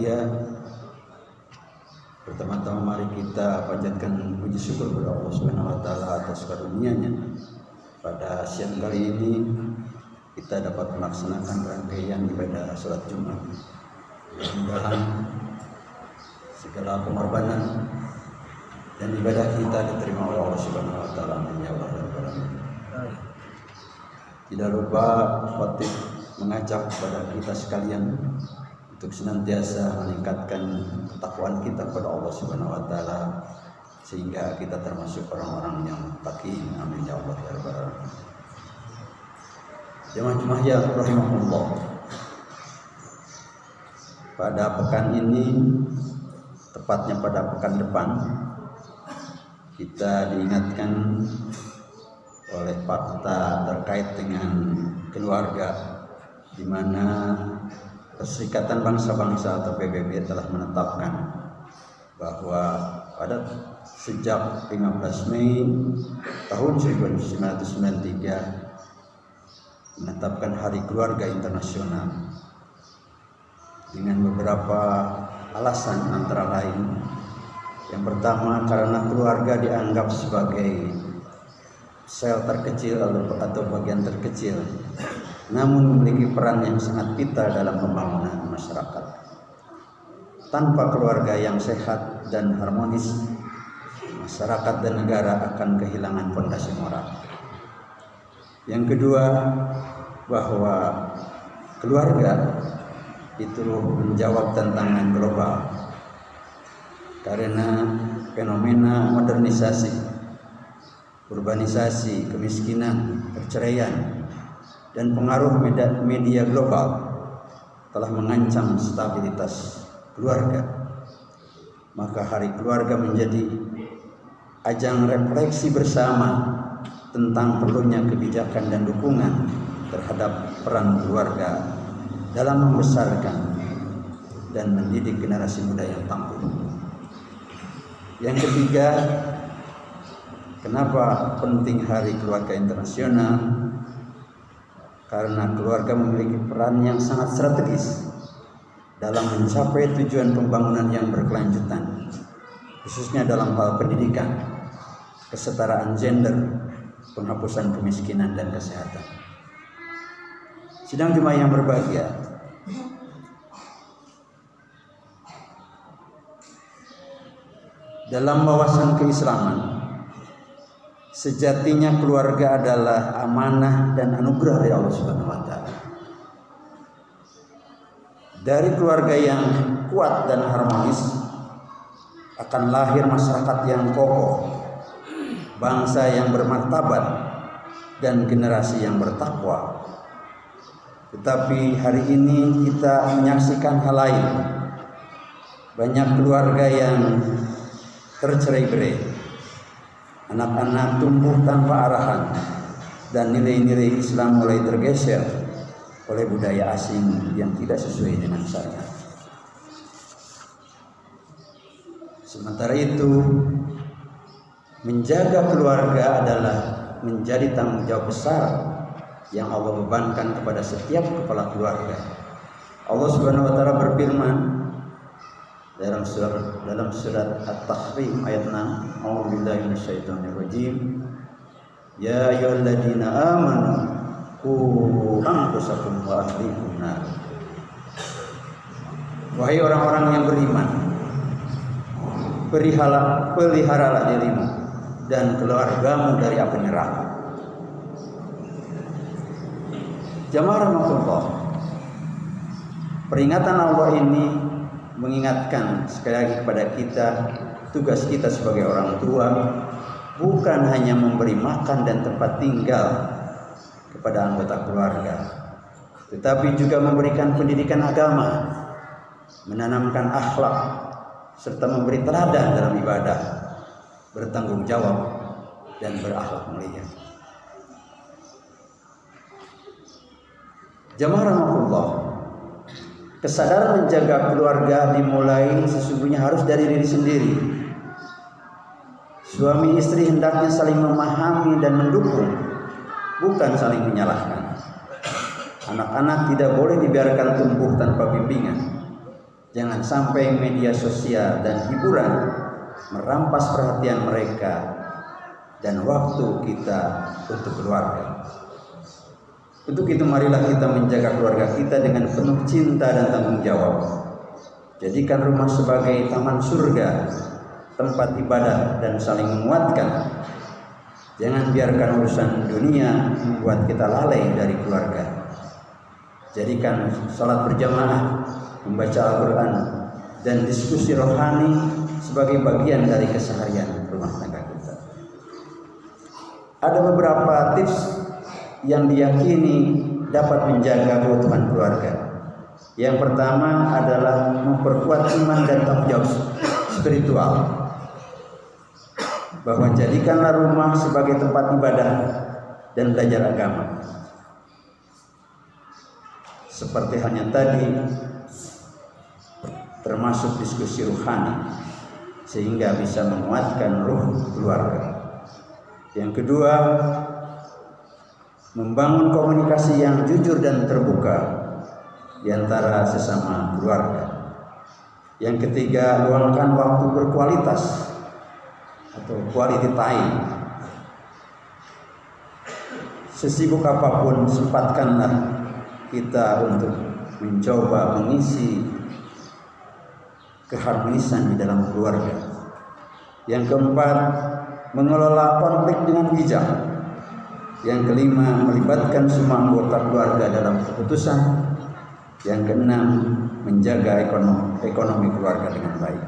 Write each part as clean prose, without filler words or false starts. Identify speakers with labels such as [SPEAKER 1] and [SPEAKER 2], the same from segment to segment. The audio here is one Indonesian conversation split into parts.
[SPEAKER 1] berbahagia, pertama-tama mari kita panjatkan puji syukur kepada Allah Subhanahu wa taala atas karunia-Nya. Pada siang kali ini kita dapat melaksanakan rangkaian ibadah salat Jumat. Mudah-mudahan segala pengorbanan dan ibadah kita diterima oleh Allah Subhanahu wa taala. Amin ya rabbal alamin. Tidak lupa khotib mengajak kepada kita sekalian untuk senantiasa meningkatkan ketakwaan kita kepada Allah Subhanahu wa taala sehingga kita termasuk orang-orang yang muttaqin. Amin ya Allah ya rabbal alamin. Jemaah yang rahimahullah, pada pekan ini, tepatnya pada pekan depan, kita diingatkan oleh fakta terkait dengan keluarga, di mana Perserikatan Bangsa-Bangsa atau PBB telah menetapkan bahwa pada sejak 15 Mei tahun 1993 menetapkan Hari Keluarga Internasional dengan beberapa alasan, antara lain yang pertama karena keluarga dianggap sebagai sel terkecil atau bagian terkecil, namun memiliki peran yang sangat vital dalam pembangunan masyarakat. Tanpa keluarga yang sehat dan harmonis, masyarakat dan negara akan kehilangan fondasi moral. Yang kedua, bahwa keluarga itu menjawab tantangan global karena fenomena modernisasi, urbanisasi, kemiskinan, perceraian, dan pengaruh media global telah mengancam stabilitas keluarga. Maka Hari Keluarga menjadi ajang refleksi bersama tentang perlunya kebijakan dan dukungan terhadap peran keluarga dalam membesarkan dan mendidik generasi muda yang tangguh. Yang ketiga, kenapa penting Hari Keluarga Internasional? Karena keluarga memiliki peran yang sangat strategis dalam mencapai tujuan pembangunan yang berkelanjutan, khususnya dalam hal pendidikan, kesetaraan gender, penghapusan kemiskinan, dan kesehatan. Sidang jemaah yang berbahagia, dalam wawasan keislaman, sejatinya keluarga adalah amanah dan anugerah dari Allah Subhanahu wa taala. Dari keluarga yang kuat dan harmonis akan lahir masyarakat yang kokoh, bangsa yang bermartabat, dan generasi yang bertakwa. Tetapi hari ini kita menyaksikan hal lain. Banyak keluarga yang tercerai-berai, anak-anak tumbuh tanpa arahan, dan nilai-nilai Islam mulai tergeser oleh budaya asing yang tidak sesuai dengan syariat. Sementara itu, menjaga keluarga adalah menjadi tanggung jawab besar yang Allah bebankan kepada setiap kepala keluarga. Allah Subhanahu wa taala berfirman dalam surat At-Tahrim ayat 6, A'udzubillahi minasyaitonirrajim. Ya ayyuhalladzina amanu qu anfusakum wa ahlikum nar. Wahai orang-orang yang beriman, peliharalah dirimu dan keluargamu dari api neraka. Jamaah rahmatullah, peringatan Allah ini mengingatkan sekali lagi kepada kita, tugas kita sebagai orang tua bukan hanya memberi makan dan tempat tinggal kepada anggota keluarga, tetapi juga memberikan pendidikan agama, menanamkan akhlak, serta memberi teladan dalam ibadah, bertanggung jawab, dan berakhlak mulia. Jamaah rahmatullah, kesadaran menjaga keluarga dimulai sesungguhnya harus dari diri sendiri. Suami istri hendaknya saling memahami dan mendukung, bukan saling menyalahkan. Anak-anak tidak boleh dibiarkan tumbuh tanpa bimbingan. Jangan sampai media sosial dan hiburan merampas perhatian mereka dan waktu kita untuk keluarga. Untuk itu marilah kita menjaga keluarga kita dengan penuh cinta dan tanggung jawab. Jadikan rumah sebagai taman surga, tempat ibadah dan saling menguatkan. Jangan biarkan urusan dunia membuat kita lalai dari keluarga. Jadikan salat berjamaah, membaca Al-Quran, dan diskusi rohani sebagai bagian dari keseharian rumah tangga kita. Ada beberapa tips yang diyakini dapat menjaga keutuhan keluarga. Yang pertama adalah memperkuat iman dan tanggung jawab spiritual. Bahwa jadikanlah rumah sebagai tempat ibadah dan belajar agama. Seperti halnya tadi, termasuk diskusi rohani, sehingga bisa menguatkan ruh keluarga. Yang kedua, membangun komunikasi yang jujur dan terbuka di antara sesama keluarga. Yang ketiga, luangkan waktu berkualitas atau quality time. Sesibuk apapun, sempatkanlah kita untuk mencoba mengisi keharmonisan di dalam keluarga. Yang keempat, mengelola konflik dengan bijak. Yang kelima, melibatkan semua anggota keluarga dalam keputusan. Yang keenam, menjaga ekonomi keluarga dengan baik.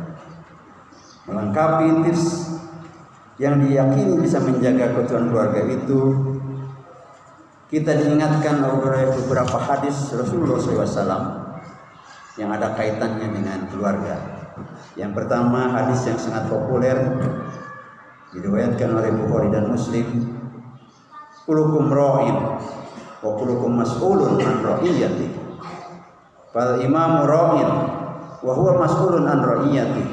[SPEAKER 1] Melengkapi tips yang diyakini bisa menjaga keutuhan keluarga itu, kita diingatkan oleh beberapa hadis Rasulullah SAW yang ada kaitannya dengan keluarga. Yang pertama, hadis yang sangat populer diriwayatkan oleh Bukhari dan Muslim, "Kullukum ra'in wa kullukum mas'ulun an ra'iyati. Fal imamu ra'in wa huwa mas'ulun an ra'iyati.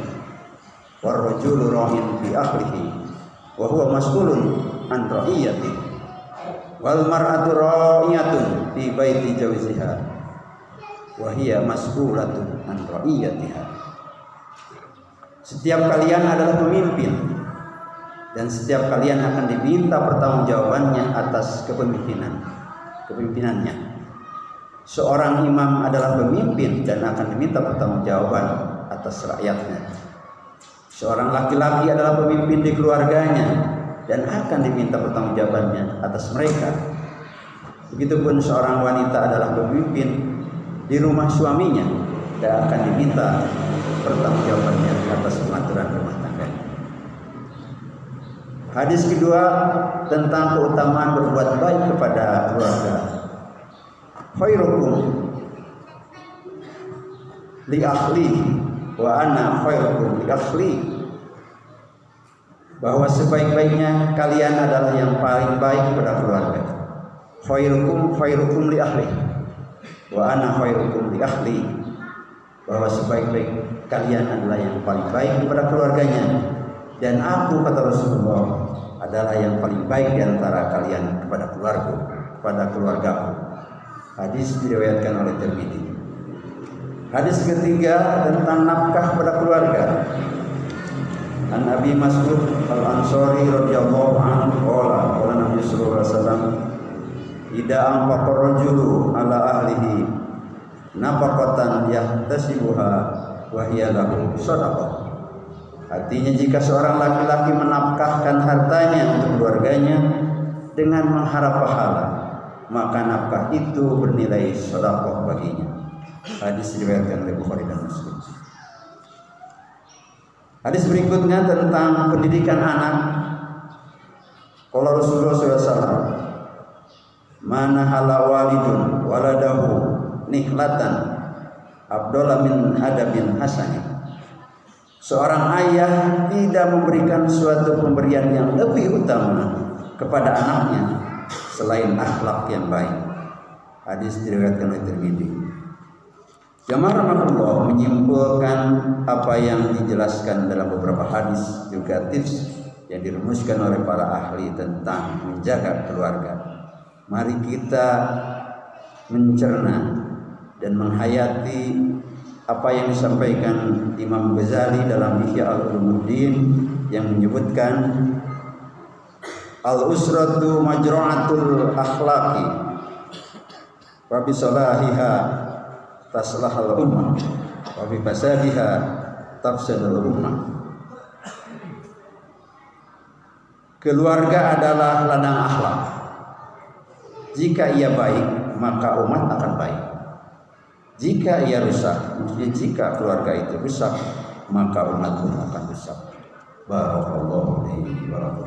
[SPEAKER 1] War rajulu ra'in fi ahlihi wa huwa mas'ulun an ra'iyati. Wal mar'atu ra'iyatun fi baiti jawziha wa hiya mas'ulatun an ra'iyatiha." Setiap kalian adalah pemimpin dan setiap kalian akan diminta pertanggungjawabannya atas kepemimpinannya. Seorang imam adalah pemimpin dan akan diminta pertanggungjawaban atas rakyatnya. Seorang laki-laki adalah pemimpin di keluarganya dan akan diminta pertanggungjawabannya atas mereka. Begitupun seorang wanita adalah pemimpin di rumah suaminya dan akan diminta pertanggungjawabannya atas pengaturan rumah tangganya. Hadis kedua tentang keutamaan berbuat baik kepada keluarga. Khairukum li ahli wa ana khairukum li ahli. Bahwa sebaik-baiknya kalian adalah yang paling baik kepada keluarga. Khairukum li ahli wa ana khairukum li ahli. Bahwa sebaik-baik kalian adalah yang paling baik kepada keluarganya, dan aku, kata Rasulullah, adalah yang paling baik di antara kalian kepada keluargaku. Hadis diriwayatkan oleh Tirmidzi. Hadis ketiga tentang nafkah kepada keluarga. An Abi Mas'ud Al-Ansari radhiyallahu anhu qala Nabi sallallahu alaihi wasallam, "Idza anfaqa rajulu ala ahlihi nafaqatan yahtasibuha wa hiya lahu shadaqah." Artinya, jika seorang laki-laki menafkahkan hartanya untuk keluarganya dengan mengharap pahala, maka nafkah itu bernilai sedekah baginya. Hadis diriwayatkan oleh Bukhari dan Muslim. Hadis berikutnya tentang pendidikan anak. Qala Rasulullah SAW, "Mana hala walidun waladahu nihlatan afdala min adabin hasanin." Seorang ayah tidak memberikan suatu pemberian yang lebih utama kepada anaknya selain akhlak yang baik. Hadis diriwayatkan oleh Tirmidzi. Jamaah rahmatullah, menyimpulkan apa yang dijelaskan dalam beberapa hadis, juga tips yang dirumuskan oleh para ahli tentang menjaga keluarga. Mari kita mencerna dan menghayati apa yang disampaikan Imam Ghazali dalam Ihya Ulumuddin yang menyebutkan al-usratu majra'atul akhlaqi wa bi salahiha taslahal ummah wa bi fasadiha tafsadul ummah. Keluarga adalah ladang akhlak. Jika ia baik, maka umat akan baik. Jika ia rusak, maksudnya jika keluarga itu rusak, maka umat pun akan rusak. Barakallahu fiikum.